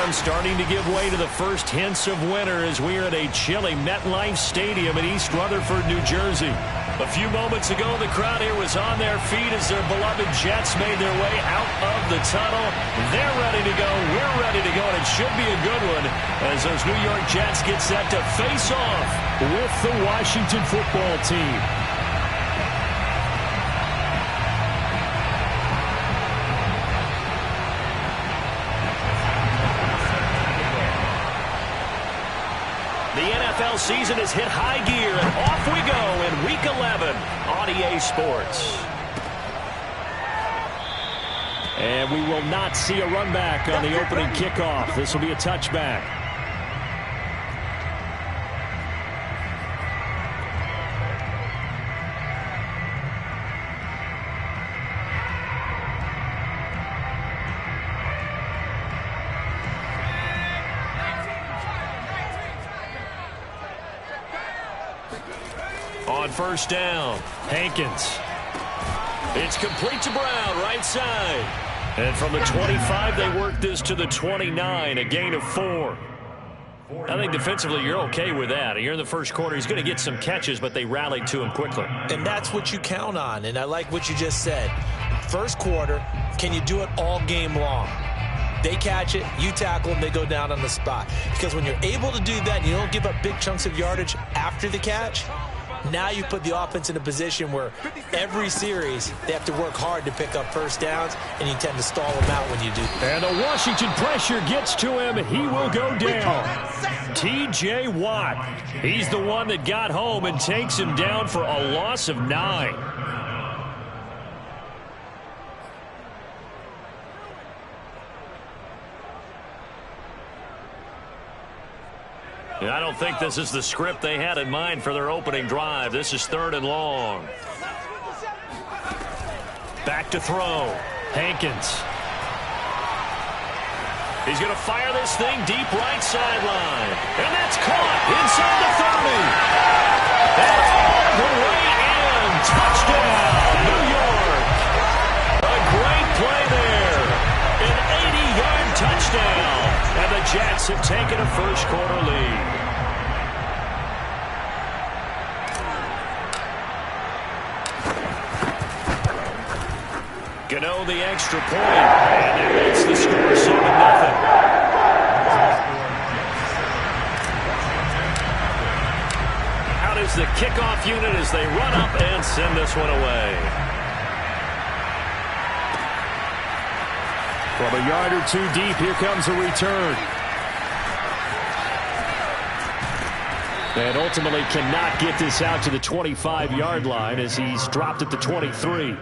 momentum starting to give way to the first hints of winter as we are at a chilly MetLife Stadium in East Rutherford, New Jersey. A few moments ago, the crowd here was on their feet as their beloved Jets made their way out of the tunnel. They're ready to go. We're ready to go, and it should be a good one as those New York Jets get set to face off with the Washington football team. The NFL season has hit high gear, and off we go in Week 11 on EA Sports. And we will not see a run back on the opening kickoff. This will be a touchback. On first down, Hankins. It's complete to Brown, right side. And from the 25, they work this to the 29, a gain of 4. I think defensively you're okay with that. You're in the first quarter. He's going to get some catches, but they rallied to him quickly. And that's what you count on, and I like what you just said. First quarter, can you do it all game long? They catch it, you tackle them, they go down on the spot. Because when you're able to do that and you don't give up big chunks of yardage after the catch, now you put the offense in a position where every series they have to work hard to pick up first downs, and you tend to stall them out when you do. And the Washington pressure gets to him. He will go down. T.J. Watt. He's the one that got home and takes him down for a loss of 9. I don't think this is the script they had in mind for their opening drive. This is 3rd and long. Back to throw. Hankins. He's going to fire this thing deep right sideline. And that's caught inside the 30. And all the way in. Touchdown, New York. A great play there. An 80-yard touchdown. And the Jets have taken a first quarter lead. Gano the extra point, and it makes the score 7-0. Out is the kickoff unit as they run up and send this one away. From a yard or two deep, here comes a return. And ultimately cannot get this out to the 25-yard line as he's dropped at the 23.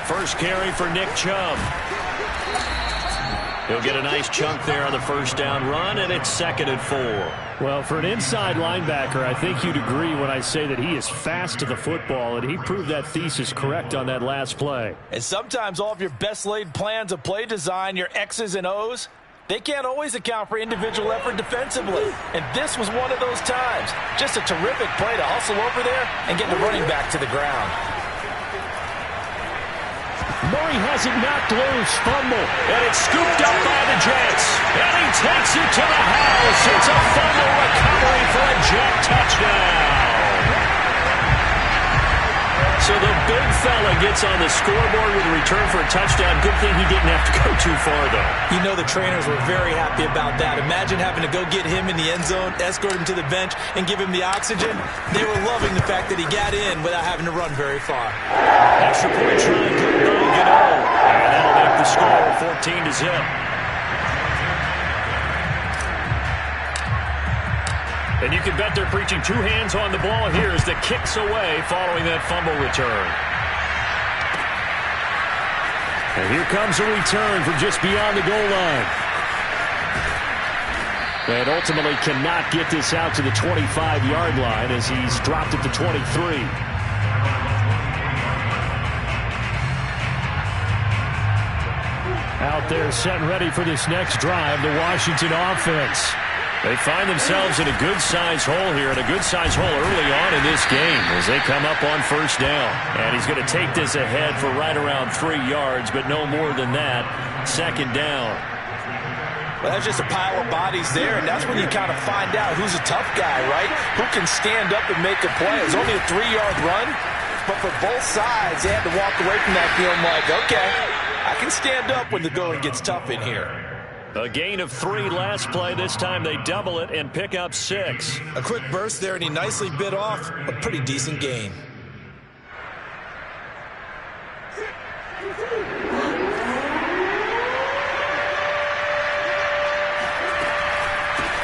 First carry for Nick Chubb. He'll get a nice chunk there on the first down run, and it's 2nd and 4. Well, for an inside linebacker, I think you'd agree when I say that he is fast to the football, and he proved that thesis correct on that last play. And sometimes all of your best laid plans of play design, your X's and O's, they can't always account for individual effort defensively. And this was one of those times. Just a terrific play to hustle over there and get the running back to the ground. Murray has it knocked loose, fumble, and it's scooped up by the Jets. And he takes it to the house. It's a fumble recovery for a Jet touchdown. So the big fella gets on the scoreboard with a return for a touchdown. Good thing he didn't have to go too far, though. You know the trainers were very happy about that. Imagine having to go get him in the end zone, escort him to the bench, and give him the oxygen. They were loving the fact that he got in without having to run very far. Extra point try by Gano. And that'll make the score 14-0. And you can bet they're preaching two hands on the ball here as the kick's away following that fumble return. And here comes a return from just beyond the goal line. And ultimately cannot get this out to the 25-yard line as he's dropped at the 23. Out there set and ready for this next drive, the Washington offense. They find themselves in a good-sized hole here, and a good-sized hole early on in this game as they come up on first down. And he's going to take this ahead for right around 3 yards, but no more than that. Second down. Well, that's just a pile of bodies there, and that's when you kind of find out who's a tough guy, right? Who can stand up and make a play. It's only a 3-yard run, but for both sides, they had to walk away from that feeling like, okay, I can stand up when the going gets tough in here. A gain of 3 last play. This time they double it and pick up 6. A quick burst there, and he nicely bit off a pretty decent gain.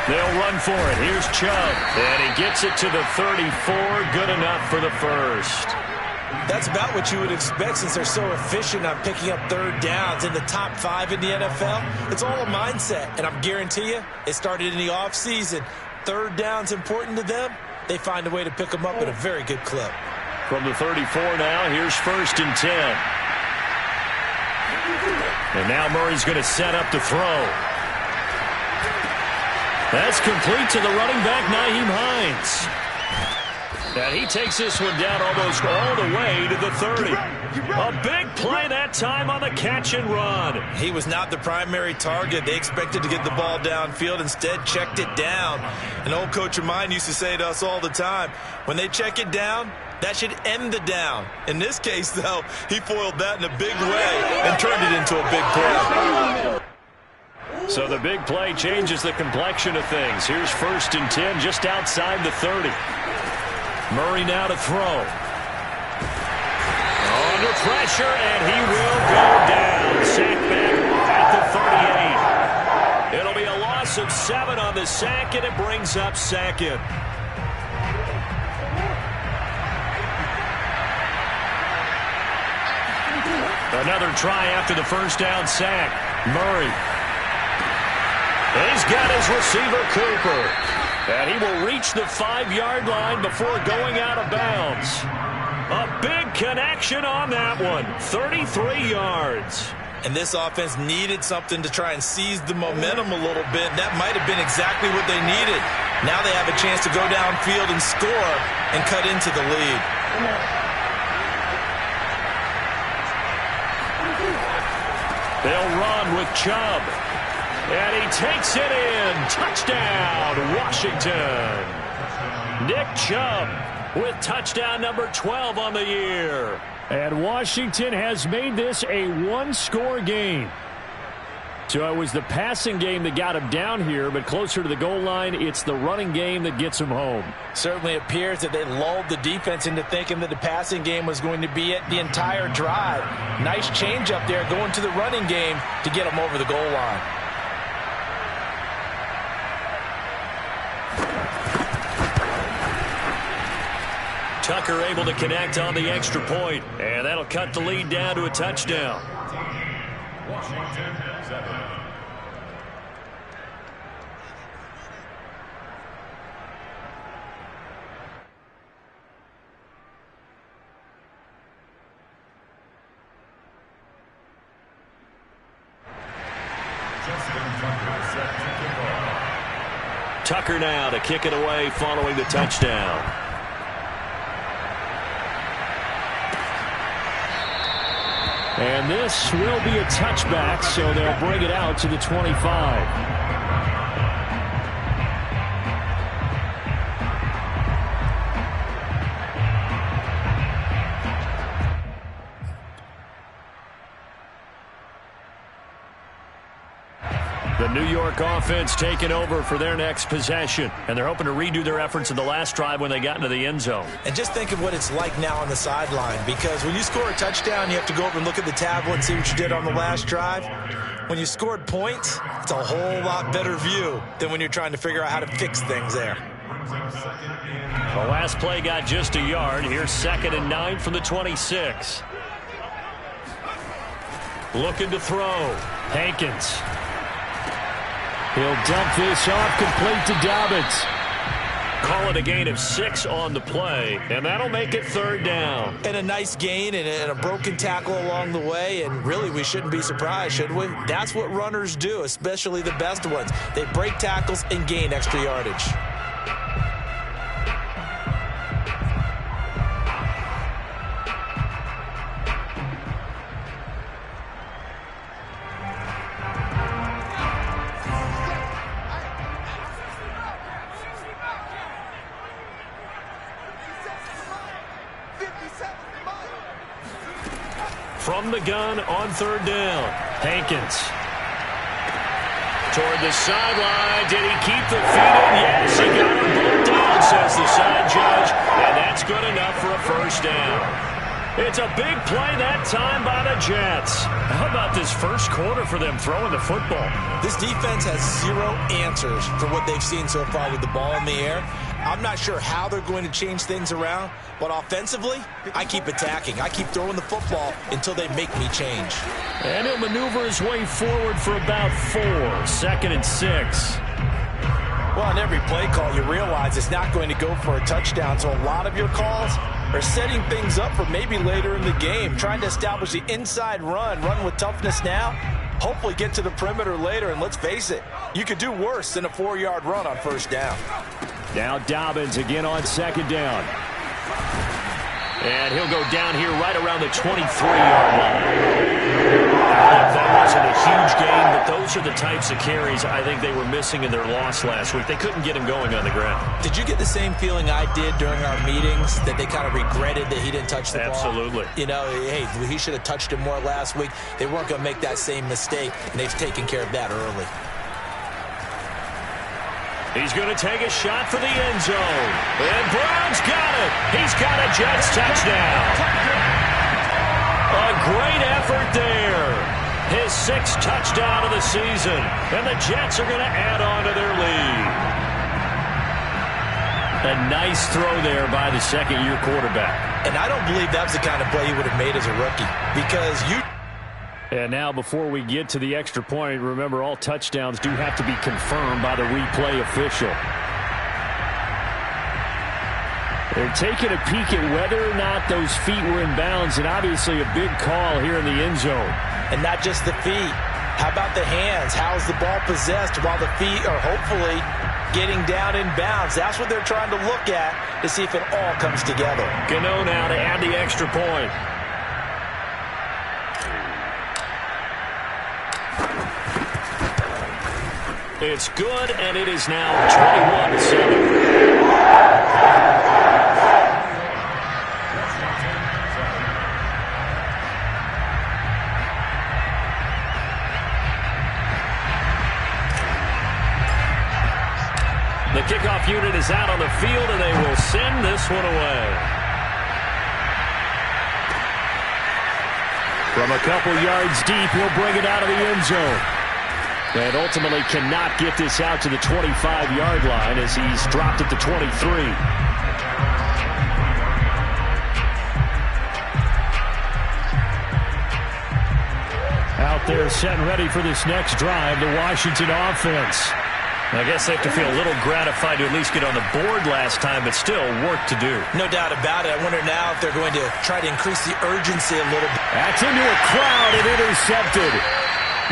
They'll run for it. Here's Chubb. And he gets it to the 34. Good enough for the first. That's about what you would expect since they're so efficient on picking up third downs in the top 5 in the NFL. It's all a mindset, and I guarantee you it started in the offseason. Third down's important to them. They find a way to pick them up at a very good clip. From the 34 now, here's 1st and 10. And now Murray's going to set up to throw. That's complete to the running back, Nyheim Hines. And he takes this one down almost all the way to the 30. A big play that time on the catch and run. He was not the primary target. They expected to get the ball downfield, instead checked it down. An old coach of mine used to say to us all the time, when they check it down, that should end the down. In this case, though, he foiled that in a big way and turned it into a big play. So the big play changes the complexion of things. Here's 1st and 10 just outside the 30. Murray now to throw. Under pressure, and he will go down. Sacked back at the 38. It'll be a loss of 7 on the sack, and it brings up 2nd. Another try after the first down sack. Murray. He's got his receiver, Cooper. And he will reach the 5-yard line before going out of bounds. A big connection on that one. 33 yards. And this offense needed something to try and seize the momentum a little bit. That might have been exactly what they needed. Now they have a chance to go downfield and score and cut into the lead. They'll run with Chubb. And he takes it in. Touchdown, Washington. Nick Chubb with touchdown number 12 on the year. And Washington has made this a one-score game. So it was the passing game that got him down here, but closer to the goal line, it's the running game that gets him home. Certainly appears that they lulled the defense into thinking that the passing game was going to be it the entire drive. Nice change up there going to the running game to get him over the goal line. Tucker able to connect on the extra point, and that'll cut the lead down to a touchdown. Washington 7. Tucker now to kick it away following the touchdown. And this will be a touchback, so they'll bring it out to the 25. The New York offense taking over for their next possession. And they're hoping to redo their efforts in the last drive when they got into the end zone. And just think of what it's like now on the sideline. Because when you score a touchdown, you have to go over and look at the tablet and see what you did on the last drive. When you scored points, it's a whole lot better view than when you're trying to figure out how to fix things there. The last play got just a yard. Here's 2nd and 9 from the 26. Looking to throw. Hankins. He'll dump this off complete to Dobbins. Call it a gain of 6 on the play, and that'll make it 3rd down. And a nice gain and a broken tackle along the way, and really we shouldn't be surprised, should we? That's what runners do, especially the best ones. They break tackles and gain extra yardage. From the gun on 3rd down, Hankins. Toward the sideline. Did he keep the feet in? Yes, he got him both down, says the side judge. And that's good enough for a 1st down. It's a big play that time by the Jets. How about this first quarter for them throwing the football? This defense has 0 answers for what they've seen so far with the ball in the air. I'm not sure how they're going to change things around, but offensively, I keep attacking. I keep throwing the football until they make me change. And he'll maneuver his way forward for about 4. 2nd and 6. Well, on every play call, you realize it's not going to go for a touchdown, so a lot of your calls are setting things up for maybe later in the game, trying to establish the inside run with toughness now, hopefully get to the perimeter later, and let's face it, you could do worse than a 4-yard run on 1st down. Now Dobbins again on 2nd down. And he'll go down here right around the 23-yard line. That wasn't a huge gain, but those are the types of carries I think they were missing in their loss last week. They couldn't get him going on the ground. Did you get the same feeling I did during our meetings, that they kind of regretted that he didn't touch the ball? Absolutely. You know, hey, he should have touched it more last week. They weren't going to make that same mistake, and they've taken care of that early. He's going to take a shot for the end zone. And Brown's got it. He's got a Jets touchdown. A great effort there. His 6th touchdown of the season. And the Jets are going to add on to their lead. A nice throw there by the 2nd-year quarterback. And I don't believe that was the kind of play he would have made as a rookie. Because And now before we get to the extra point, remember all touchdowns do have to be confirmed by the replay official. They're taking a peek at whether or not those feet were in bounds, and obviously a big call here in the end zone. And not just the feet. How about the hands? How's the ball possessed while the feet are hopefully getting down in bounds? That's what they're trying to look at to see if it all comes together. Gano now to add the extra point. It's good, and it is now 21-7. The kickoff unit is out on the field, and they will send this one away. From a couple yards deep, he'll bring it out of the end zone. And ultimately cannot get this out to the 25-yard line as he's dropped at the 23. Out there set and ready for this next drive, the Washington offense. I guess they have to feel a little gratified to at least get on the board last time, but still work to do. No doubt about it. I wonder now if they're going to try to increase the urgency a little bit. That's into a crowd and intercepted.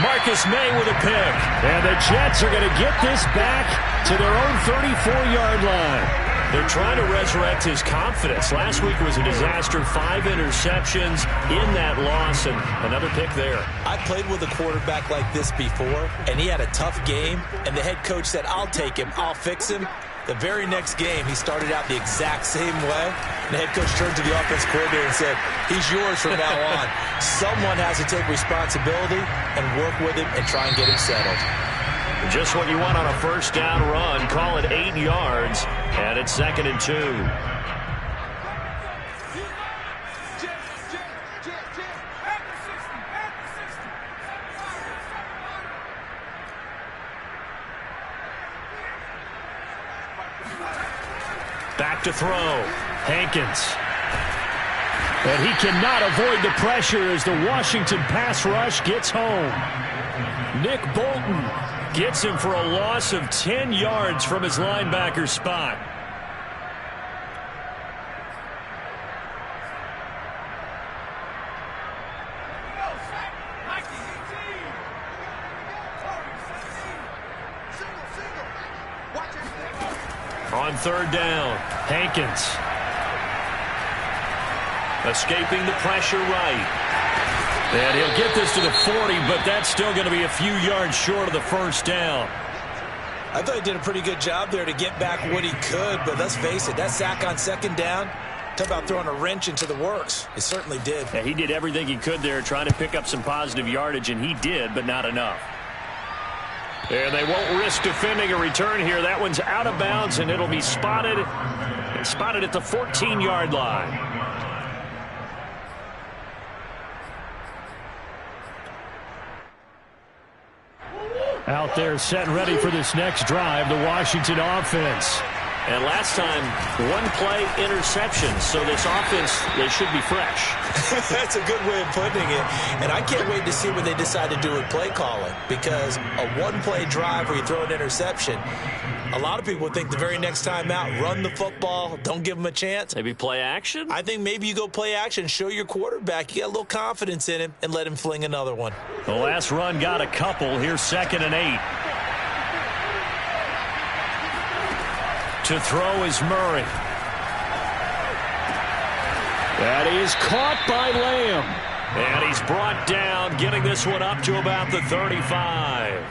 Marcus May with a pick. And the Jets are going to get this back to their own 34-yard line. They're trying to resurrect his confidence. Last week was a disaster. 5 interceptions in that loss, and another pick there. I played with a quarterback like this before, and he had a tough game, and the head coach said, I'll take him, I'll fix him. The very next game, he started out the exact same way. And the head coach turned to the offense coordinator and said, he's yours from now on. Someone has to take responsibility and work with him and try and get him settled. Just what you want on a first down run. Call it 8 yards, and it's 2nd and 2. Back to throw. Hankins. And he cannot avoid the pressure as the Washington pass rush gets home. Nick Bolton gets him for a loss of 10 yards from his linebacker spot. On third down, Hankins. Escaping the pressure right. And he'll get this to the 40, but that's still going to be a few yards short of the first down. I thought he did a pretty good job there to get back what he could, but let's face it, that sack on second down, talk about throwing a wrench into the works. It certainly did. Yeah, he did everything he could there trying to pick up some positive yardage, and he did, but not enough. And they won't risk defending a return here. That one's out of bounds, and it'll be spotted at the 14-yard line. Out there set and ready for this next drive, the Washington offense. And last time, one play interception, so this offense, they should be fresh. That's a good way of putting it. And I can't wait to see what they decide to do with play calling, because a one-play drive where you throw an interception, a lot of people think the very next time out, run the football, don't give them a chance. Maybe play action? I think maybe you go play action, show your quarterback you got a little confidence in him, and let him fling another one. The last run got a couple. Here's 2nd and 8. To throw is Murray. That is caught by Lamb. And he's brought down, getting this one up to about the 35.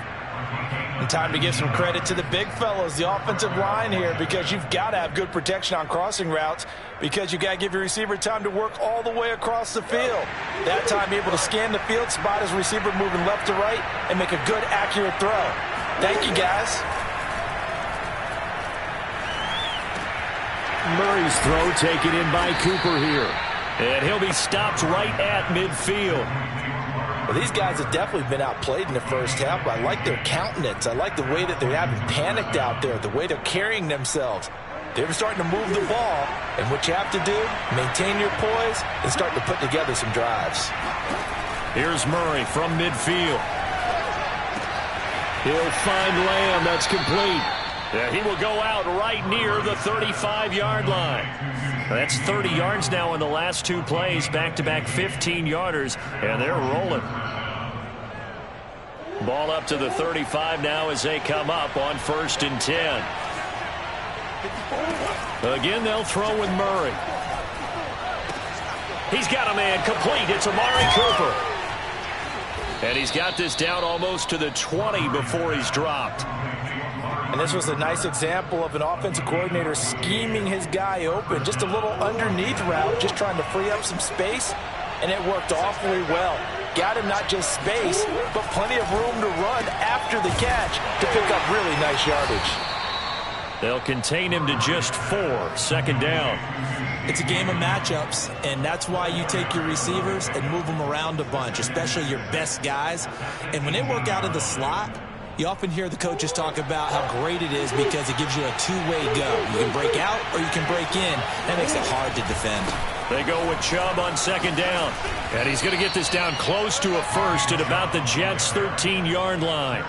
And time to give some credit to the big fellows, the offensive line here, because you've got to have good protection on crossing routes, because you've got to give your receiver time to work all the way across the field. That time able to scan the field, spot his receiver moving left to right, and make a good, accurate throw. Thank you, guys. Murray's throw taken in by Cooper here. And he'll be stopped right at midfield. Well, these guys have definitely been outplayed in the first half, but I like their countenance. I like the way that they haven't panicked out there, the way they're carrying themselves. They're starting to move the ball, and what you have to do, maintain your poise and start to put together some drives. Here's Murray from midfield. He'll find Lamb. That's complete. Yeah, he will go out right near the 35-yard line. That's 30 yards now in the last two plays, back-to-back 15-yarders, and they're rolling. Ball up to the 35 now as they come up on 1st and 10. Again, they'll throw with Murray. He's got a man complete. It's Amari Cooper. And he's got this down almost to the 20 before he's dropped. And this was a nice example of an offensive coordinator scheming his guy open. Just a little underneath route, just trying to free up some space, and it worked awfully well. Got him not just space, but plenty of room to run after the catch to pick up really nice yardage. They'll contain him to just 4, 2nd down. It's a game of matchups, and that's why you take your receivers and move them around a bunch, especially your best guys. And when they work out of the slot, you often hear the coaches talk about how great it is because it gives you a two-way go. You can break out or you can break in. That makes it hard to defend. They go with Chubb on 2nd down. And he's going to get this down close to a first at about the Jets' 13-yard line.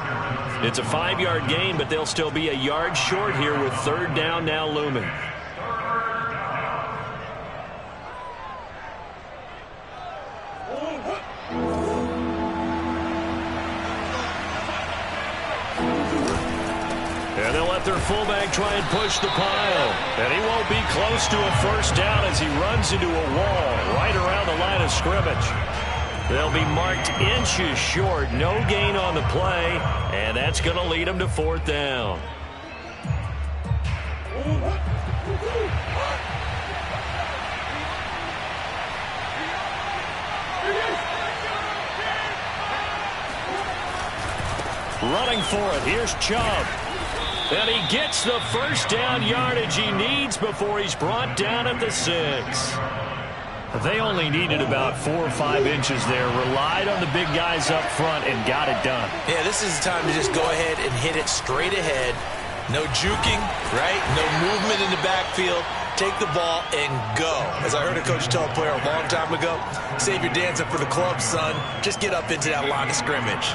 It's a 5-yard gain, but they'll still be a yard short here with 3rd down now looming. And they'll let their fullback try and push the pile. And he won't be close to a first down as he runs into a wall right around the line of scrimmage. They'll be marked inches short. No gain on the play. And that's going to lead them to 4th down. Running for it. Here's Chubb. And he gets the first down yardage he needs before he's brought down at the 6. They only needed about 4 or 5 inches there. Relied on the big guys up front and got it done. Yeah, this is the time to just go ahead and hit it straight ahead. No juking, right? No movement in the backfield. Take the ball and go. As I heard a coach tell a player a long time ago, save your dancing for the club, son. Just get up into that line of scrimmage.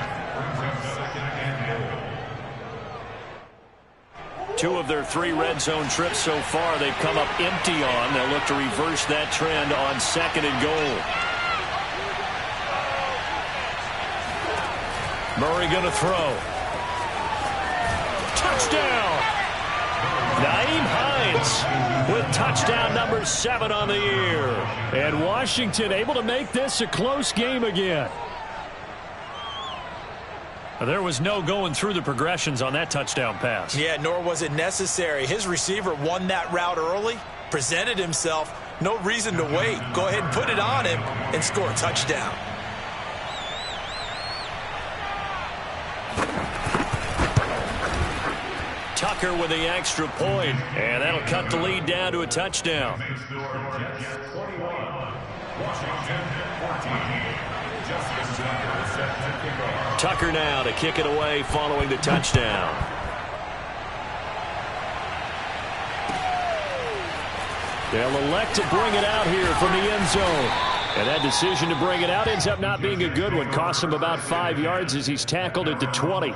2 of their 3 red zone trips so far they've come up empty on. They'll look to reverse that trend on 2nd and goal. Murray going to throw. Touchdown! Nyheim Hankins with touchdown number 7 on the year. And Washington able to make this a close game again. There was no going through the progressions on that touchdown pass. Yeah, nor was it necessary. His receiver won that route early, presented himself. No reason to wait. Go ahead and put it on him and score a touchdown. Tucker with the extra point, and that'll cut the lead down to a touchdown. Tucker now to kick it away following the touchdown. They'll elect to bring it out here from the end zone. And that decision to bring it out ends up not being a good one. Costs him about 5 yards as he's tackled at the 20.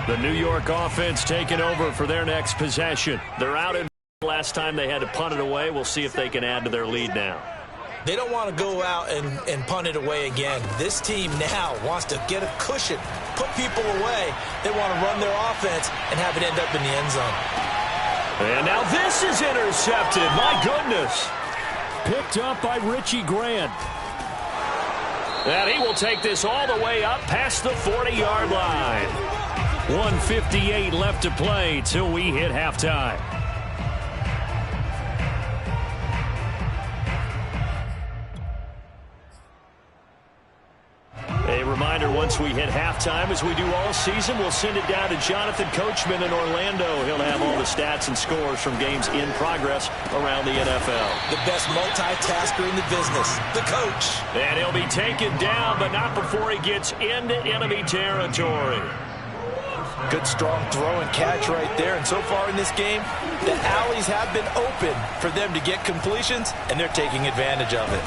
The New York offense taking over for their next possession. They're out in last time they had to punt it away. We'll see if they can add to their lead now. They don't want to go out and punt it away again. This team now wants to get a cushion, put people away. They want to run their offense and have it end up in the end zone. And now this is intercepted. My goodness. Picked up by Richie Grant. And he will take this all the way up past the 40-yard line. 1:58 left to play till we hit halftime. A reminder, once we hit halftime, as we do all season, we'll send it down to Jonathan Coachman in Orlando. He'll have all the stats and scores from games in progress around the NFL. The best multitasker in the business, the coach. And he'll be taken down, but not before he gets into enemy territory. Good strong throw and catch right there. And so far in this game, the alleys have been open for them to get completions, and they're taking advantage of it.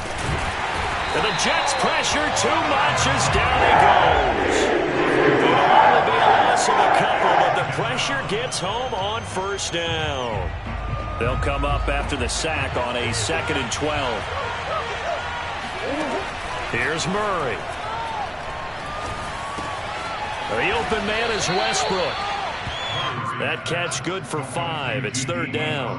And the Jets pressure too much as down he goes. It'll only be a loss of a couple, but the pressure gets home on first down. They'll come up after the sack on a 2nd and 12. Here's Murray. The open man is Westbrook. That catch good for 5. It's 3rd down.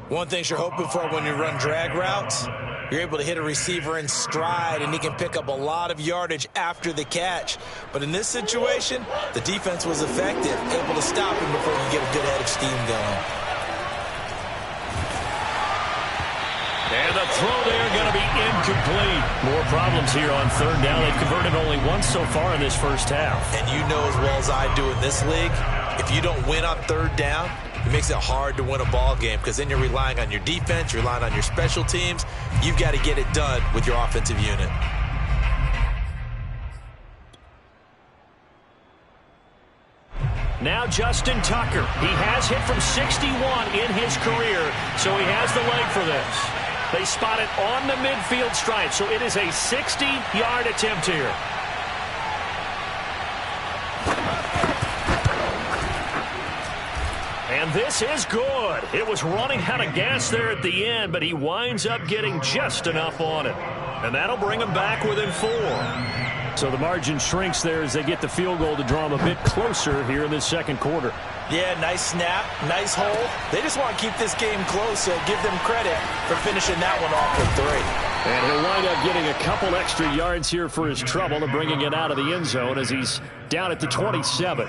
One thing you're hoping for when you run drag routes, you're able to hit a receiver in stride, and he can pick up a lot of yardage after the catch. But in this situation, the defense was effective, able to stop him before he get a good head of steam going. And the throw there going to be incomplete. More problems here on 3rd down. They've converted only once so far in this first half. And you know as well as I do in this league, if you don't win on 3rd down, it makes it hard to win a ball game because then you're relying on your defense, you're relying on your special teams. You've got to get it done with your offensive unit. Now Justin Tucker. He has hit from 61 in his career, so he has the leg for this. They spot it on the midfield stripe, so it is a 60-yard attempt here. And this is good. It was running out of gas there at the end, but he winds up getting just enough on it. And that'll bring him back within 4. So the margin shrinks there as they get the field goal to draw them a bit closer here in this 2nd quarter. Yeah, nice snap, nice hole. They just want to keep this game close, so give them credit for finishing that one off with 3. And he'll wind up getting a couple extra yards here for his trouble and bringing it out of the end zone as he's down at the 27.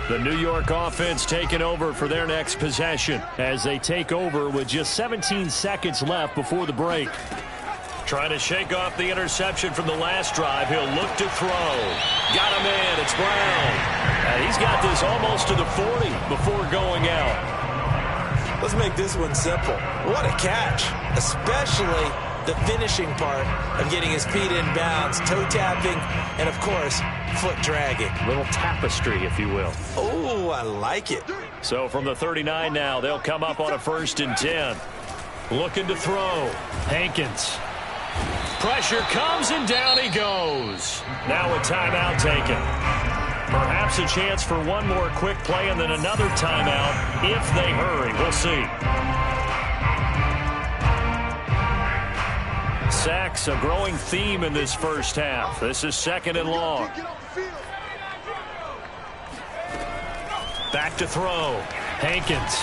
The New York offense taking over for their next possession as they take over with just 17 seconds left before the break. Trying to shake off the interception from the last drive. He'll look to throw. Got him in. It's Brown. And he's got this almost to the 40 before going out. Let's make this one simple. What a catch, especially the finishing part of getting his feet in bounds, toe tapping, and, of course, foot dragging. Little tapestry, if you will. Oh, I like it. So from the 39 now, they'll come up on a 1st and 10. Looking to throw. Hankins. Pressure comes, and down he goes. Now a timeout taken. Perhaps a chance for one more quick play and then another timeout if they hurry. We'll see. Sacks, a growing theme in this first half. This is 2nd and long. Back to throw. Hankins.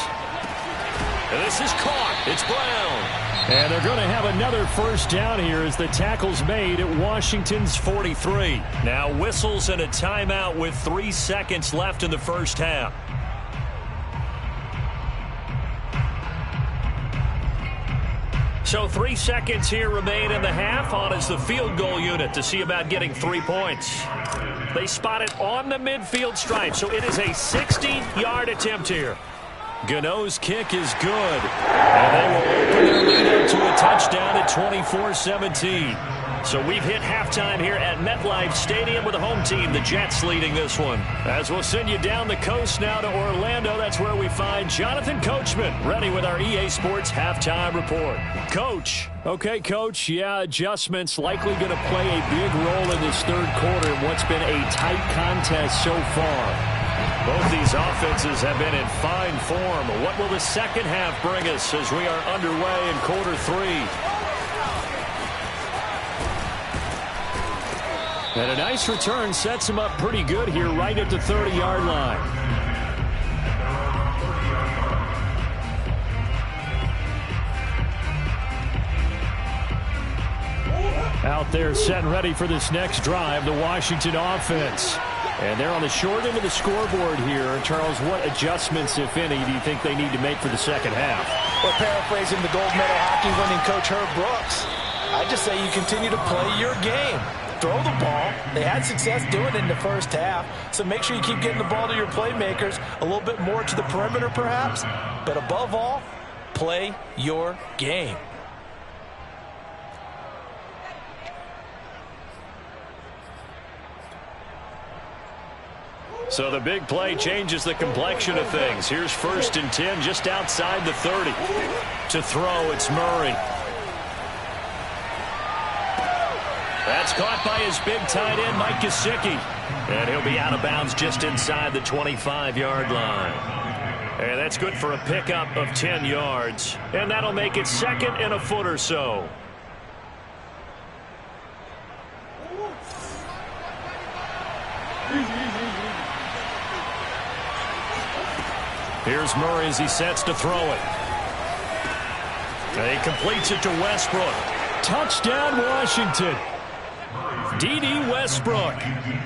And this is caught. It's Brown. And they're going to have another first down here as the tackle's made at Washington's 43. Now whistles and a timeout with 3 seconds left in the first half. So 3 seconds here remain in the half. On is the field goal unit to see about getting 3 points. They spot it on the midfield stripe, so it is a 60-yard attempt here. Gano's kick is good. And they will open their lead up to a touchdown at 24-17. So we've hit halftime here at MetLife Stadium with the home team, the Jets, leading this one. As we'll send you down the coast now to Orlando, that's where we find Jonathan Coachman, ready with our EA Sports halftime report. Coach. Okay, Coach, yeah, adjustments likely going to play a big role in this third quarter in what's been a tight contest so far. Both these offenses have been in fine form. What will the second half bring us as we are underway in quarter 3? And a nice return sets him up pretty good here right at the 30-yard line. Out there set and ready for this next drive, the Washington offense. And they're on the short end of the scoreboard here. Charles, what adjustments, if any, do you think they need to make for the second half? Well, paraphrasing the gold medal hockey winning coach Herb Brooks, I just say you continue to play your game. Throw the ball. They had success doing it in the first half, so make sure you keep getting the ball to your playmakers, a little bit more to the perimeter perhaps, but above all, play your game. So the big play changes the complexion of things. Here's 1st and 10 just outside the 30. To throw, it's Murray. That's caught by his big tight end, Mike Gesicki. And he'll be out of bounds just inside the 25-yard line. And that's good for a pickup of 10 yards. And that'll make it 2nd and a foot or so. Here's Murray as he sets to throw it. And he completes it to Westbrook. Touchdown, Washington. D.D. Westbrook,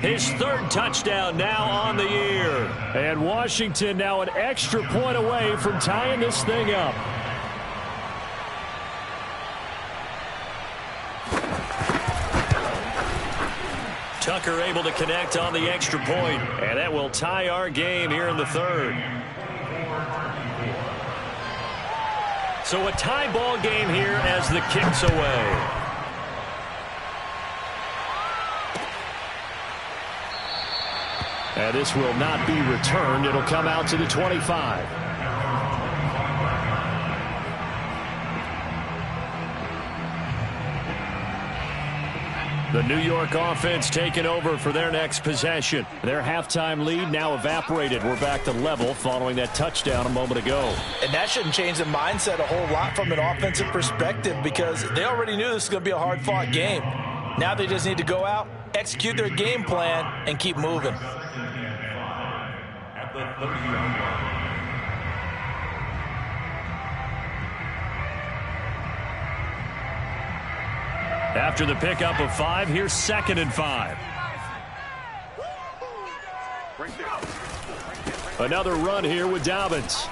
his 3rd touchdown now on the year. And Washington now an extra point away from tying this thing up. Tucker able to connect on the extra point, and that will tie our game here in the 3rd. So a tie ball game here as the kick's away. And this will not be returned. It'll come out to the 25. The New York offense taking over for their next possession. Their halftime lead now evaporated. We're back to level following that touchdown a moment ago. And that shouldn't change the mindset a whole lot from an offensive perspective because they already knew this was going to be a hard-fought game. Now they just need to go out, execute their game plan, and keep moving. After the pickup of 5, here's 2nd and 5. Another run here with Dobbins.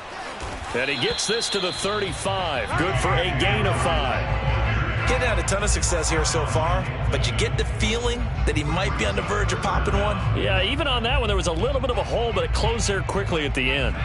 And he gets this to the 35. Good for a gain of 5. Getting had a ton of success here so far, but you get the feeling that he might be on the verge of popping one. Yeah, even on that one, there was a little bit of a hole, but it closed there quickly at the end.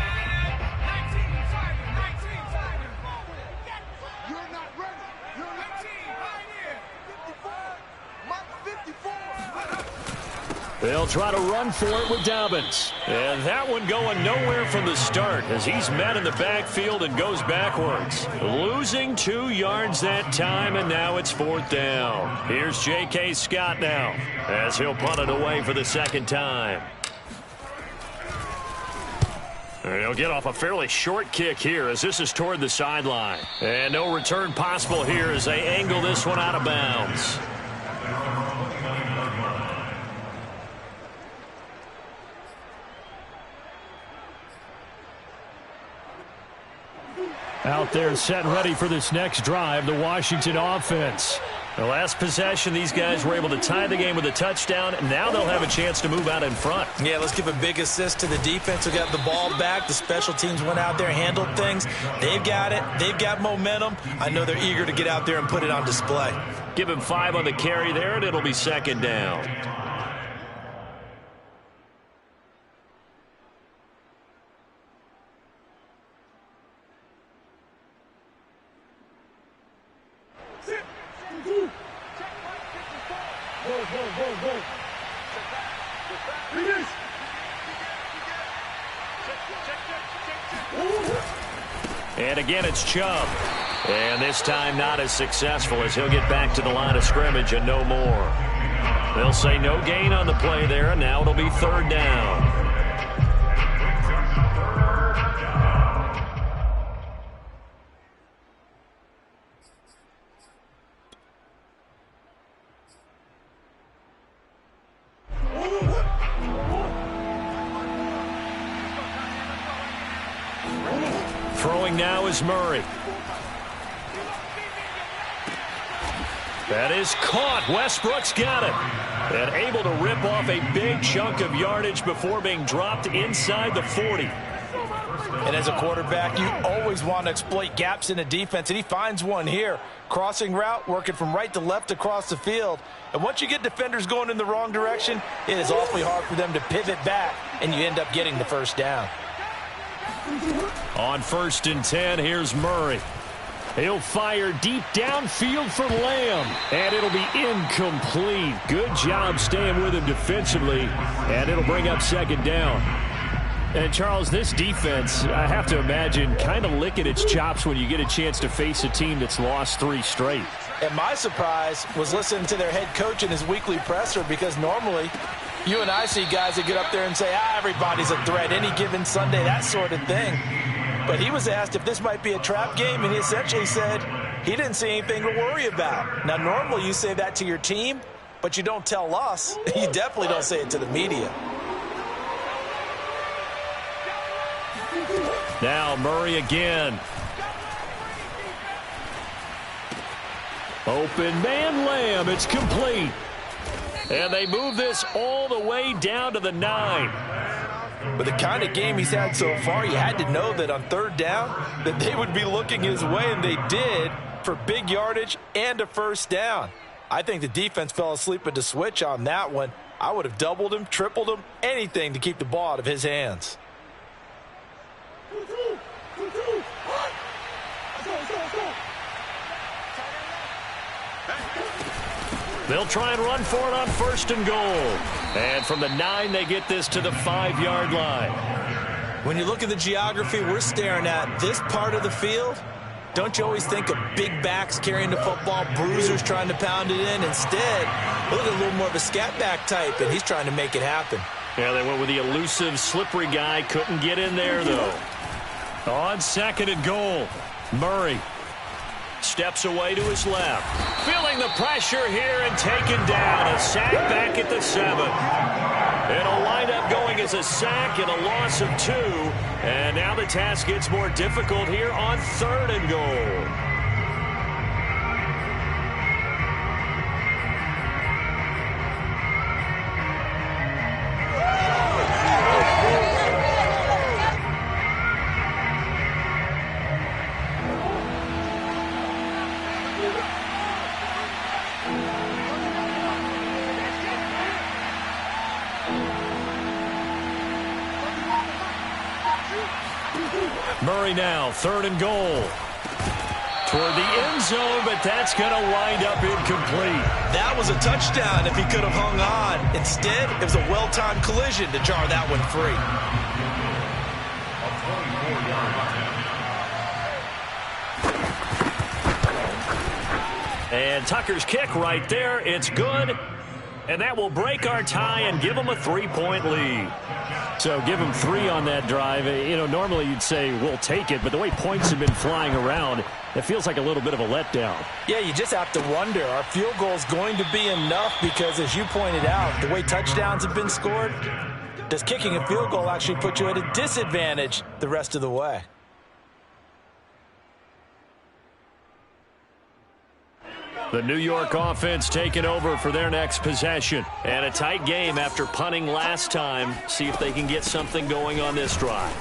They'll try to run for it with Dobbins. And that one going nowhere from the start as he's met in the backfield and goes backwards. Losing 2 yards that time, and now it's 4th down. Here's J.K. Scott now as he'll punt it away for the 2nd time. And he'll get off a fairly short kick here as this is toward the sideline. And no return possible here as they angle this one out of bounds. Out there set and ready for this next drive, the Washington offense. The last possession, these guys were able to tie the game with a touchdown. Now they'll have a chance to move out in front. Yeah, let's give a big assist to the defense who got the ball back. The special teams went out there, handled things. They've got it. They've got momentum. I know they're eager to get out there and put it on display. Give him 5 on the carry there, and it'll be second down. And again, it's Chubb. And this time not as successful as he'll get back to the line of scrimmage and no more. They'll say no gain on the play there, and now it'll be third down. Throwing now is Murray. That is caught. Westbrook's got it. And able to rip off a big chunk of yardage before being dropped inside the 40. And as a quarterback, you always want to exploit gaps in a defense, and he finds one here. Crossing route, working from right to left across the field. And once you get defenders going in the wrong direction, it is awfully hard for them to pivot back, and you end up getting the first down. On 1st and 10, here's Murray. He'll fire deep downfield for Lamb, and it'll be incomplete. Good job staying with him defensively, and it'll bring up second down. And, Charles, this defense, I have to imagine, kind of licking its chops when you get a chance to face a team that's lost 3 straight. And my surprise was listening to their head coach in his weekly presser, because normally you and I see guys that get up there and say, everybody's a threat any given Sunday, that sort of thing. But he was asked if this might be a trap game, and he essentially said he didn't see anything to worry about. Now, normally you say that to your team, but you don't tell us. You definitely don't say it to the media. Now Murray again. Open man Lamb. It's complete. And they move this all the way down to the 9. With the kind of game he's had so far, you had to know that on third down that they would be looking his way, and they did, for big yardage and a first down. I think the defense fell asleep at the switch on that one. I would have doubled him, tripled him, anything to keep the ball out of his hands. They'll try and run for it on 1st and goal. And from the 9, they get this to the 5-yard line. When you look at the geography we're staring at, this part of the field, don't you always think of big backs carrying the football, bruisers trying to pound it in? Instead, look at a little more of a scat back type, and he's trying to make it happen. Yeah, they went with the elusive, slippery guy. Couldn't get in there, though. On 2nd and goal, Murray steps away to his left. Feeling the pressure here and taken down. A sack back at the 7. It'll wind up going as a sack and a loss of 2. And now the task gets more difficult here on 3rd and goal. Murray now, 3rd and goal. Toward the end zone, but that's going to wind up incomplete. That was a touchdown if he could have hung on. Instead, it was a well-timed collision to jar that one free. And Tucker's kick right there. It's good. And that will break our tie and give them a 3-point lead. So give them 3 on that drive. You know, normally you'd say we'll take it, but the way points have been flying around, it feels like a little bit of a letdown. Yeah, you just have to wonder, are field goals going to be enough? Because as you pointed out, the way touchdowns have been scored, does kicking a field goal actually put you at a disadvantage the rest of the way? The New York offense taking over for their next possession. And a tight game after punting last time. See if they can get something going on this drive.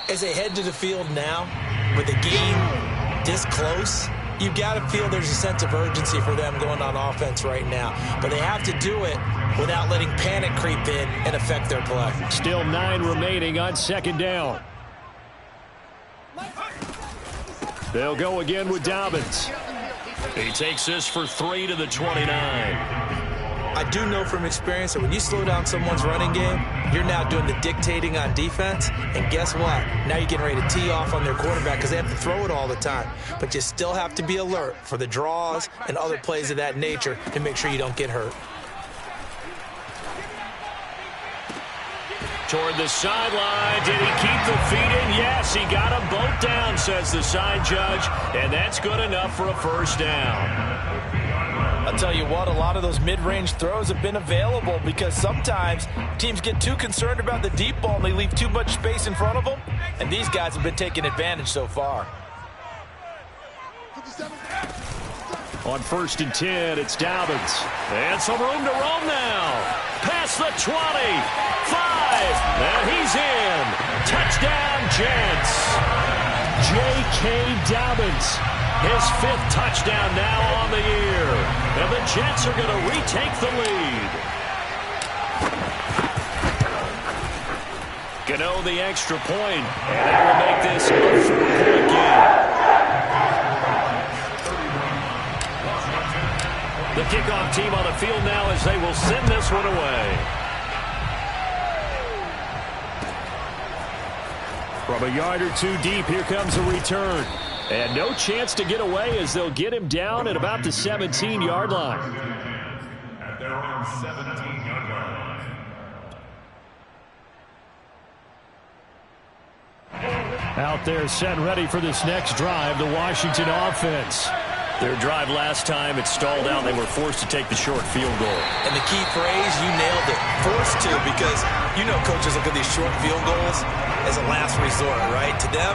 As they head to the field now, with the game this close, you've got to feel there's a sense of urgency for them going on offense right now. But they have to do it without letting panic creep in and affect their play. Still 9 remaining on 2nd down. They'll go again with Dobbins. He takes this for 3 to the 29. I do know from experience that when you slow down someone's running game, you're now doing the dictating on defense. And guess what? Now you're getting ready to tee off on their quarterback because they have to throw it all the time. But you still have to be alert for the draws and other plays of that nature to make sure you don't get hurt. Toward the sideline. Did he keep the feet in? Yes, he got them both down, says the side judge. And that's good enough for a first down. I'll tell you what, a lot of those mid-range throws have been available because sometimes teams get too concerned about the deep ball and they leave too much space in front of them. And these guys have been taking advantage so far. On 1st and 10, it's Dobbins. And some room to roam now. Past the 20. 5. And he's in. Touchdown, Jets. J.K. Dobbins. His 5th touchdown now on the year. And the Jets are going to retake the lead. Gano the extra point. And that will make this a 4-point game. The kickoff team on the field now as they will send this one away. From a yard or 2 deep, here comes a return. And no chance to get away as they'll get him down at about the 17-yard line. At their own 17-yard line. Out there set ready for this next drive, the Washington offense. Their drive last time, it stalled out. They were forced to take the short field goal. And the key phrase, you nailed it, forced to, because you know coaches look at these short field goals as a last resort, right? To them,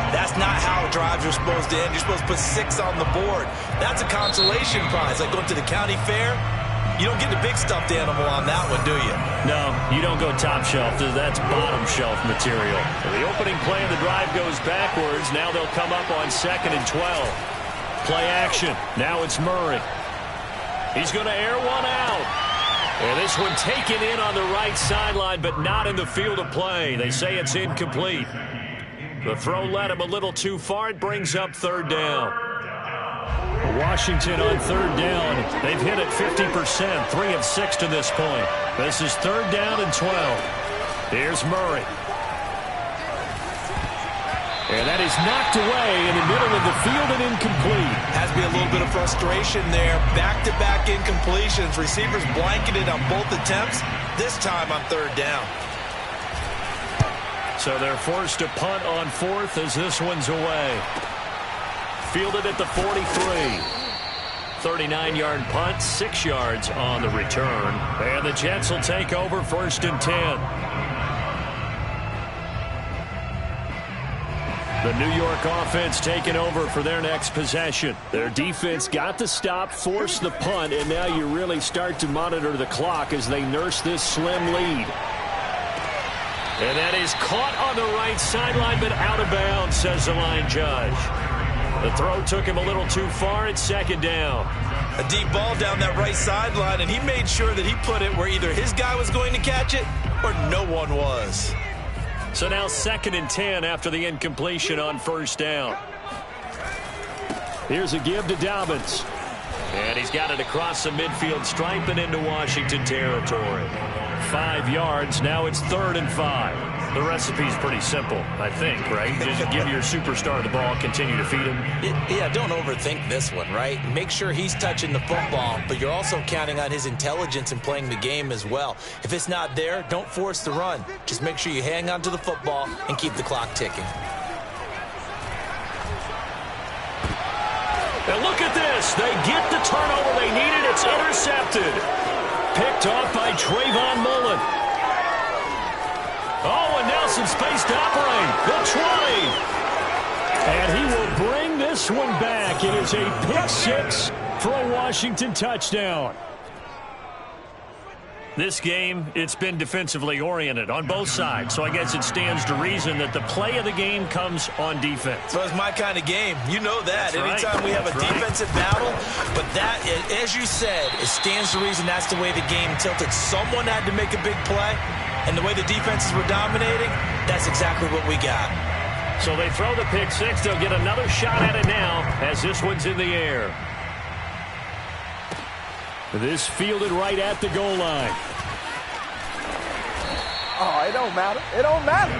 that's not how drives are supposed to end. You're supposed to put 6 on the board. That's a consolation prize, like going to the county fair. You don't get the big stuffed animal on that one, do you? No, you don't go top shelf. That's bottom shelf material. The opening play of the drive goes backwards. Now they'll come up on 2nd and 12. Play action. Now it's Murray. He's going to air one out. And this one taken in on the right sideline, but not in the field of play. They say it's incomplete. The throw led him a little too far. It brings up 3rd down. Washington on 3rd down. They've hit it 50%, 3 of 6 to this point. This is 3rd down and 12. Here's Murray. And that is knocked away in the middle of the field and incomplete. Has to be a little bit of frustration there. Back-to-back incompletions. Receivers blanketed on both attempts. This time on 3rd down. So they're forced to punt on 4th as this one's away. Fielded at the 43. 39-yard punt, 6 yards on the return. And the Jets will take over 1st and 10. The New York offense taking over for their next possession. Their defense got the stop, forced the punt, and now you really start to monitor the clock as they nurse this slim lead. And that is caught on the right sideline, but out of bounds, says the line judge. The throw took him a little too far at 2nd down. A deep ball down that right sideline, and he made sure that he put it where either his guy was going to catch it or no one was. So now 2nd and 10 after the incompletion on 1st down. Here's a give to Dobbins. And he's got it across the midfield stripe and into Washington territory. 5 yards. Now it's 3rd and 5. The recipe's pretty simple, I think, right? Just give your superstar the ball, continue to feed him. Yeah, don't overthink this one, right? Make sure he's touching the football, but you're also counting on his intelligence in playing the game as well. If it's not there, don't force the run. Just make sure you hang on to the football and keep the clock ticking. And look at this. They get the turnover they needed. It's intercepted. Picked off by Trayvon Mullen. Oh, and now some space to operate. The 20. And he will bring this one back. It is a pick 6 for a Washington touchdown. This game, it's been defensively oriented on both sides, so I guess it stands to reason that the play of the game comes on defense. So it's my kind of game. You know that. That's Anytime right. we have That's a defensive battle, but that, as you said, it stands to reason that's the way the game tilted. Someone had to make a big play, and the way the defenses were dominating, that's exactly what we got. So they throw the pick 6. They'll get another shot at it now as this one's in the air. This fielded right at the goal line. Oh, it don't matter. It don't matter.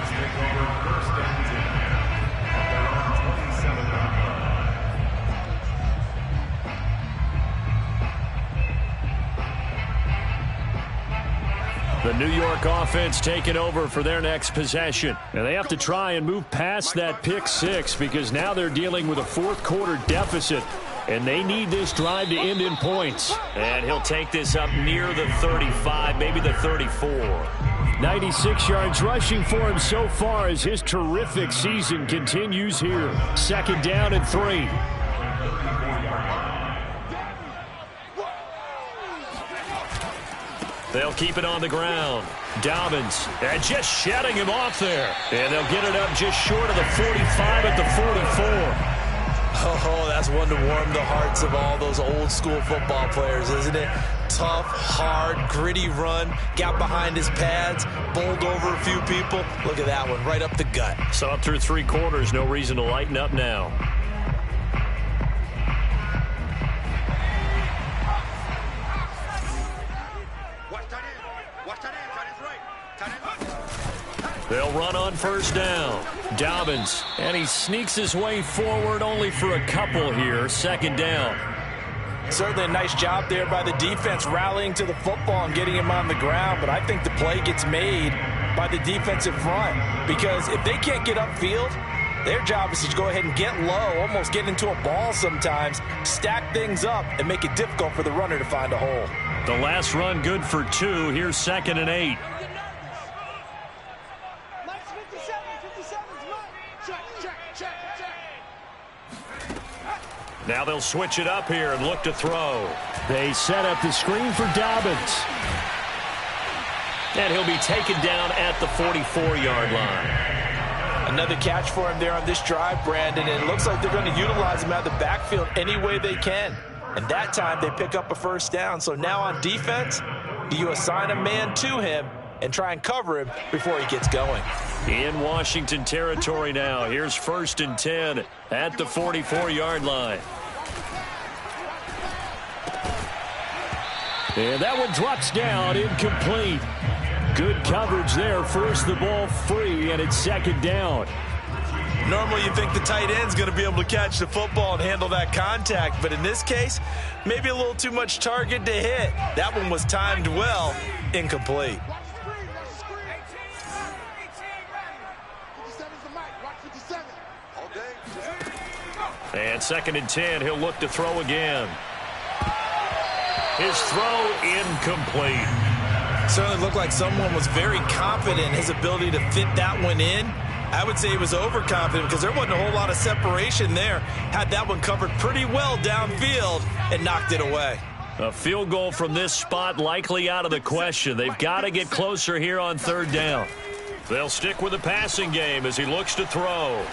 The New York offense taking over for their next possession. And they have to try and move past that pick 6 because now they're dealing with a fourth-quarter deficit. And they need this drive to end in points. And he'll take this up near the 35, maybe the 34. 96 yards rushing for him so far as his terrific season continues here. 2nd down and 3. They'll keep it on the ground. Dobbins, and just shutting him off there. And they'll get it up just short of the 45 at the 44. Oh, that's one to warm the hearts of all those old school football players, isn't it? Tough, hard, gritty run, got behind his pads, bowled over a few people. Look at that one, right up the gut. So up through 3 quarters, no reason to lighten up now. They'll run on 1st down. Dobbins, and he sneaks his way forward only for a couple here. 2nd down. Certainly a nice job there by the defense rallying to the football and getting him on the ground, but I think the play gets made by the defensive front because if they can't get upfield, their job is to go ahead and get low, almost get into a ball sometimes, stack things up, and make it difficult for the runner to find a hole. The last run good for 2. Here's 2nd and 8. Now they'll switch it up here and look to throw. They set up the screen for Dobbins. And he'll be taken down at the 44-yard line. Another catch for him there on this drive, Brandon, and it looks like they're going to utilize him out of the backfield any way they can. And that time they pick up a 1st down. So now on defense, do you assign a man to him and try and cover him before he gets going? In Washington territory now. Here's 1st and 10 at the 44-yard line. And that one drops down, incomplete. Good coverage there. Force the ball free, and it's 2nd down. Normally you think the tight end's going to be able to catch the football and handle that contact, but in this case, maybe a little too much target to hit. That one was timed well, incomplete. And 2nd and 10, he'll look to throw again. His throw incomplete. Certainly looked like someone was very confident in his ability to fit that one in. I would say he was overconfident because there wasn't a whole lot of separation there. Had that one covered pretty well downfield and knocked it away. A field goal from this spot likely out of the question. They've got to get closer here on 3rd down. They'll stick with the passing game as he looks to throw.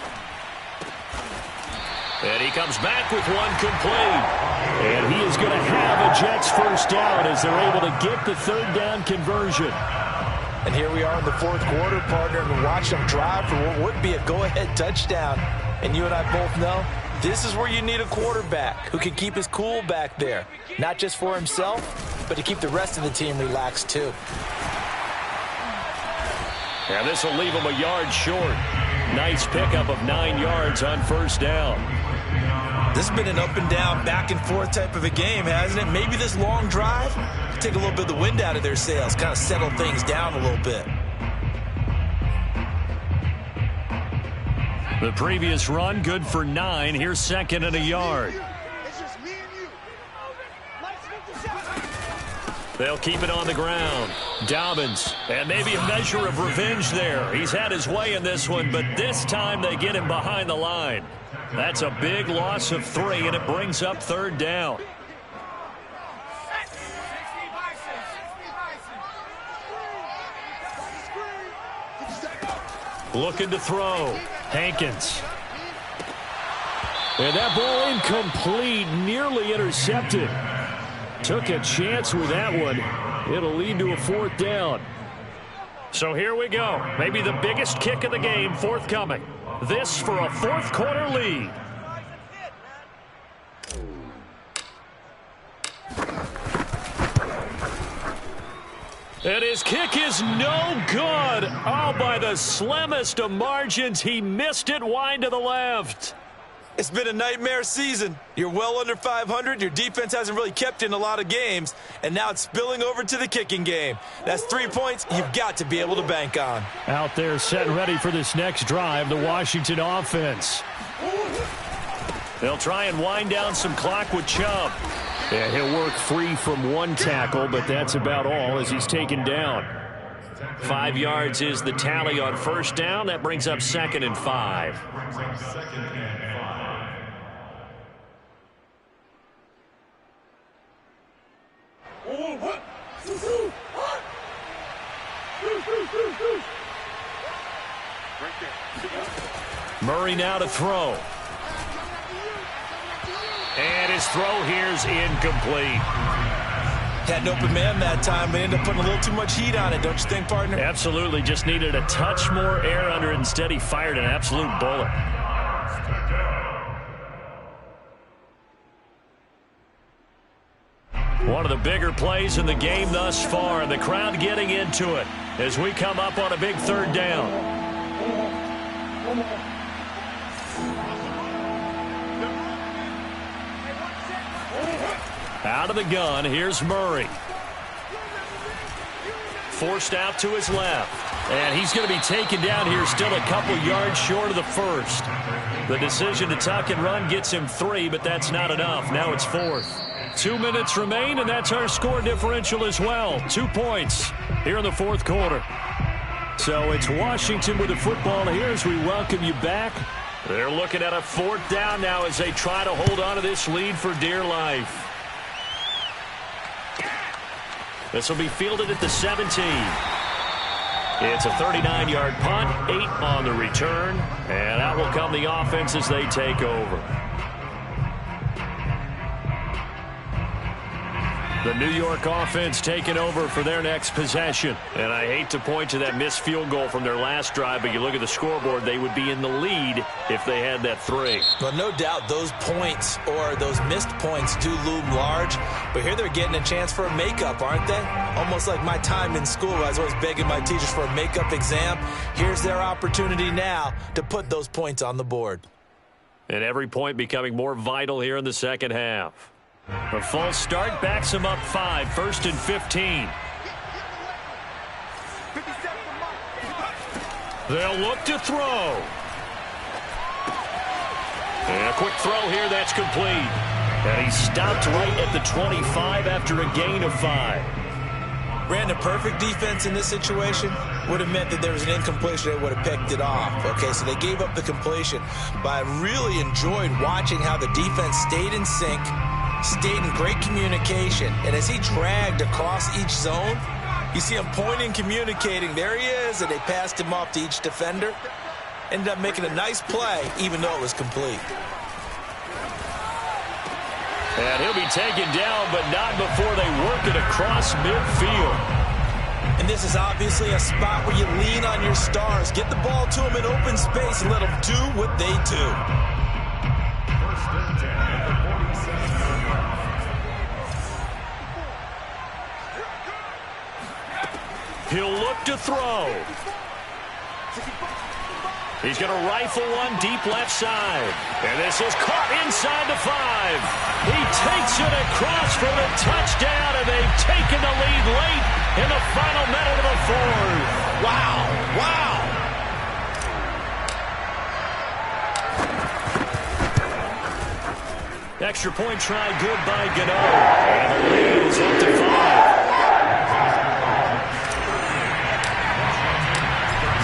And he comes back with one complete. And he is going to have a Jets 1st down as they're able to get the 3rd down conversion. And here we are in the 4th quarter, partner, and watch them drive for what would be a go-ahead touchdown. And you and I both know This is where you need a quarterback who can keep his cool back there, not just for himself, but to keep the rest of the team relaxed too. And this will leave him a yard short. Nice pickup of 9 yards on first down. This has been an up and down, back and forth type of a game, hasn't it? Maybe this long drive take a little bit of the wind out of their sails, kind of settle things down a little bit. The previous run, good for 9. Here's second and a yard. They'll keep it on the ground. Dobbins, and maybe a measure of revenge there. He's had his way in this one, but this time they get him behind the line. That's a big loss of 3, and it brings up third down. Looking to throw. Hankins. And that ball incomplete, nearly intercepted. Took a chance with that one. It'll lead to a fourth down. So here we go. Maybe the biggest kick of the game forthcoming. This for a fourth quarter lead. And his kick is no good. Oh, by the slimmest of margins, he missed it wide to the left. It's been a nightmare season. You're well under 500. Your defense hasn't really kept you in a lot of games, and now it's spilling over to the kicking game. That's 3 points you've got to be able to bank on. Out there set and ready for this next drive, the Washington offense. They'll try and wind down some clock with Chubb. Yeah, he'll work free from 1 tackle, but that's about all as he's taken down. 5 yards is the tally on first down. That brings up 2nd and 5. Murray now to throw. And his throw here's incomplete. Had an open man that time, but ended up putting a little too much heat on it, don't you think, partner? Absolutely. Just needed a touch more air under it. Instead, he fired an absolute bullet. One of the bigger plays in the game thus far, and the crowd getting into it as we come up on a big third down. Out of the gun, here's Murray. Forced out to his left. And he's going to be taken down here, still a couple yards short of the first. The decision to tuck and run gets him 3, but that's not enough. Now it's 4th. 2 minutes remain, and that's our score differential as well. 2 points here in the fourth quarter. So it's Washington with the football here as we welcome you back. They're looking at a fourth down now as they try to hold on to this lead for dear life. This will be fielded at the 17. It's a 39-yard punt, 8 on the return, and out will come the offense as they take over. The New York offense taking over for their next possession. And I hate to point to that missed field goal from their last drive, but you look at the scoreboard, they would be in the lead if they had that 3. Well, no doubt those points or those missed points do loom large, but here they're getting a chance for a makeup, aren't they? Almost like my time in school. I was always begging my teachers for a makeup exam. Here's their opportunity now to put those points on the board. And every point becoming more vital here in the second half. A false start backs him up 5, 1st and 15. They'll look to throw. And a quick throw here, that's complete. And he stopped right at the 25 after a gain of 5. Brandon, perfect defense in this situation would have meant that there was an incompletion. They would have picked it off. Okay, so they gave up the completion. But I really enjoyed watching how the defense stayed in sync, stayed in great communication. And as he dragged across each zone, you see him pointing, communicating. There he is, and they passed him off to each defender. Ended up making a nice play, even though it was complete. And he'll be taken down, but not before they work it across midfield. And this is obviously a spot where you lean on your stars. Get the ball to them in open space and let them do what they do. He'll look to throw. He's going to rifle one deep left side. And this is caught inside the 5. He takes it across for the touchdown, and they've taken the lead late in the final minute of the 4th. Wow. Wow. Extra point try good by Gano. And the lead is up to 5.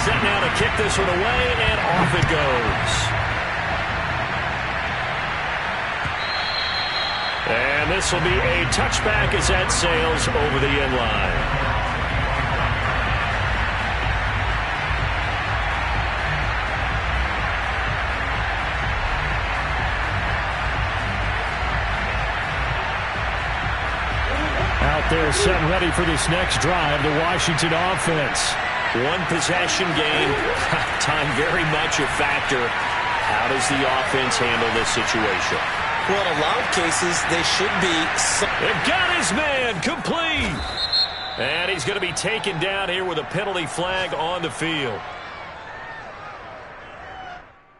Set now to kick this one away, and off it goes. And this will be a touchback as that sails over the end line. Out there set ready for this next drive, the Washington offense. One possession game, time very much a factor. How does the offense handle this situation? Well, in a lot of cases, they should be. They've got his man complete. And he's going to be taken down here with a penalty flag on the field.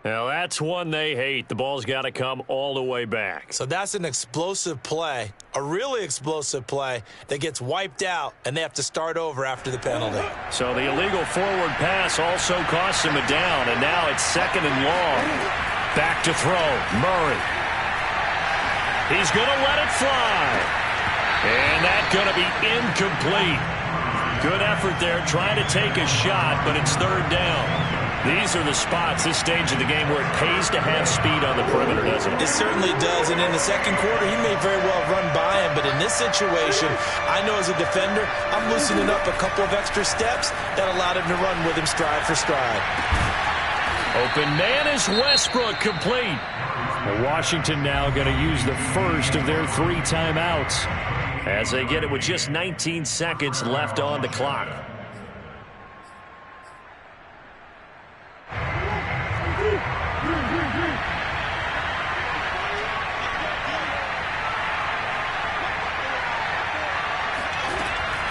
Now, that's one they hate. The ball's got to come all the way back. So that's an explosive play, a really explosive play that gets wiped out, and they have to start over after the penalty. So the illegal forward pass also costs him a down, and now it's 2nd and long. Back to throw. Murray. He's going to let it fly. And that's going to be incomplete. Good effort there trying to take a shot, but it's 3rd down. These are the spots, this stage of the game, where it pays to have speed on the perimeter, doesn't it? It certainly does, and in the second quarter, he may very well run by him, but in this situation, I know as a defender, I'm loosening up a couple of extra steps that allowed him to run with him stride for stride. Open man is Westbrook, complete. Well, Washington now going to use the first of their 3 timeouts as they get it with just 19 seconds left on the clock.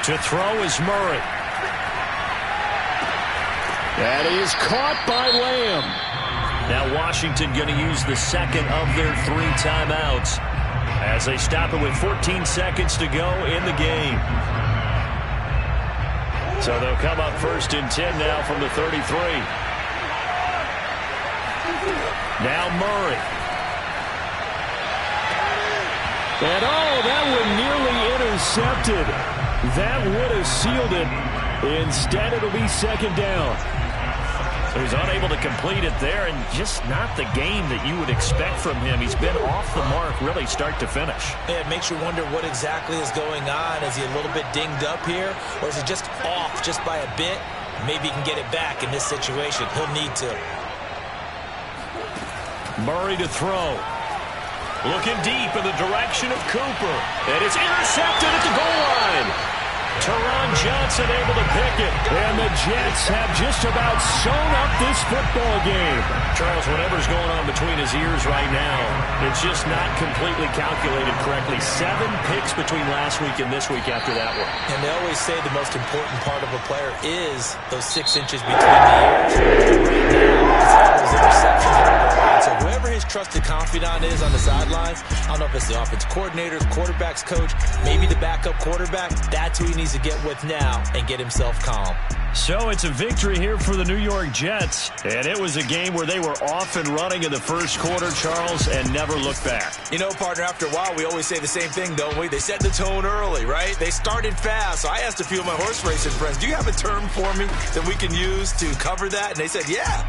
To throw is Murray. That is caught by Lamb. Now Washington going to use the second of their 3 timeouts as they stop it with 14 seconds to go in the game. So they'll come up 1st and 10 now from the 33. Now Murray. And that one nearly intercepted. That would have sealed it. Instead, it'll be 2nd down. So he's unable to complete it there, and just not the game that you would expect from him. He's been off the mark really start to finish. Yeah, it makes you wonder what exactly is going on. Is he a little bit dinged up here, or is he just off just by a bit? Maybe he can get it back in this situation. He'll need to. Murray to throw. Looking deep in the direction of Cooper. And it's intercepted at the goal line. Teron Johnson able to pick it. And the Jets have just about sewn up this football game. Charles, whatever's going on between his ears right now, it's just not completely calculated correctly. 7 picks between last week and this week after that one. And they always say the most important part of a player is those 6 inches between the ears. Right now, it's all those interceptions that are going on. So whoever his trusted confidant is on the sidelines, I don't know if it's the offense coordinator, quarterback's coach, maybe the backup quarterback, that's who he needs to get with now and get himself calm. So it's a victory here for the New York Jets, and it was a game where they were off and running in the first quarter, Charles, and never looked back. You know, partner, after a while, we always say the same thing, don't we? They set the tone early, right? They started fast. So I asked a few of my horse racing friends, do you have a term for me that we can use to cover that? And they said, yeah,